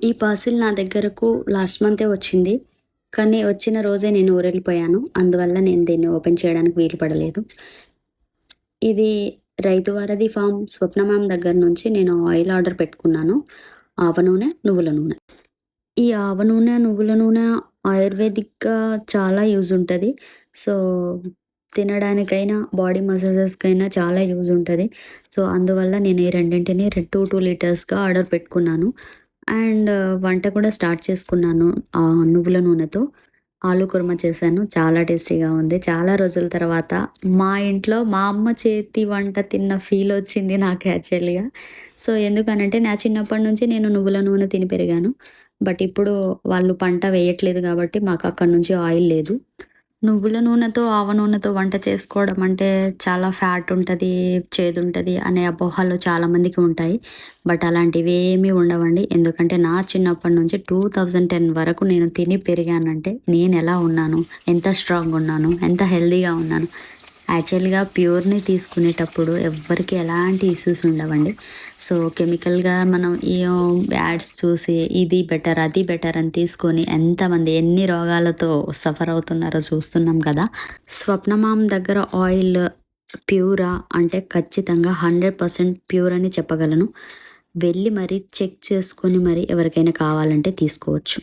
ఈ పార్సిల్ నా దగ్గరకు లాస్ట్ మంతే వచ్చింది. కానీ వచ్చిన రోజే నేను ఊరెళ్ళిపోయాను. అందువల్ల నేను దీన్ని ఓపెన్ చేయడానికి వీలు పడలేదు. ఇది రైతు వారధి ఫార్మ్ స్వప్న మ్యామ్ దగ్గర నుంచి నేను ఆయిల్ ఆర్డర్ పెట్టుకున్నాను. ఆవ నూనె, నువ్వుల నూనె. ఈ ఆవ నూనె, నువ్వుల నూనె ఆయుర్వేదిక్‌గా చాలా యూజ్ ఉంటది. సో, తినడానికైనా, బాడీ మసాజెస్‌కైనా చాలా యూజ్ ఉంటది. సో, అందువల్ల నేను ఈ రెండింటిని 2 లీటర్స్‌గా ఆర్డర్ పెట్టుకున్నాను. అండ్ వంట కూడా స్టార్ట్ చేసుకున్నాను నువ్వుల నూనెతో. ఆలు కుర్మా చేశాను. చాలా టేస్టీగా ఉంది. చాలా రోజుల తర్వాత మా ఇంట్లో మా అమ్మ చేతి వంట తిన్న ఫీలొచ్చింది నాకు యాక్చువల్‌గా. సో, ఎందుకనంటే నా చిన్నప్పటి నుంచి నేను నువ్వుల నూనె తిని పెరిగాను. బట్ ఇప్పుడు వాళ్ళు పంట వేయట్లేదు గాబట్టి మాకక్కడి నుంచి ఆయిల్ లేదు. నువ్వుల నూనెతో, ఆవ నూనెతో వంట చేసుకోవడం అంటే చాలా ఫ్యాట్ ఉంటది, చేదుంటది అనే అపోహలు చాలామందికి ఉంటాయి. బట్ అలాంటివేమీ ఉండవండి. ఎందుకంటే నా చిన్నప్పటి నుంచి 2010 వరకు నేను తిని పెరిగానంటే నేనెలా ఉన్నాను, ఎంత స్ట్రాంగున్నాను, ఎంత హెల్తీగా ఉన్నాను. యాక్చువల్‌గా ప్యూర్‌ని తీసుకునేటప్పుడు ఎవ్వరికీ ఎలాంటి ఇష్యూస్ ఉండవండి. సో, కెమికల్‌గా మనం యాడ్స్ చూసి ఇది బెటర్, అది బెటర్ అని తీసుకొని ఎంతమంది ఎన్ని రోగాలతో సఫర్ అవుతున్నారో చూస్తున్నాం కదా! స్వప్నమామ్ దగ్గర ఆయిల్ ప్యూరా అంటే ఖచ్చితంగా 100% ప్యూర్ అని చెప్పగలను. వెళ్ళి మరి చెక్ చేసుకొని మరి ఎవరికైనా కావాలంటే తీసుకోవచ్చు.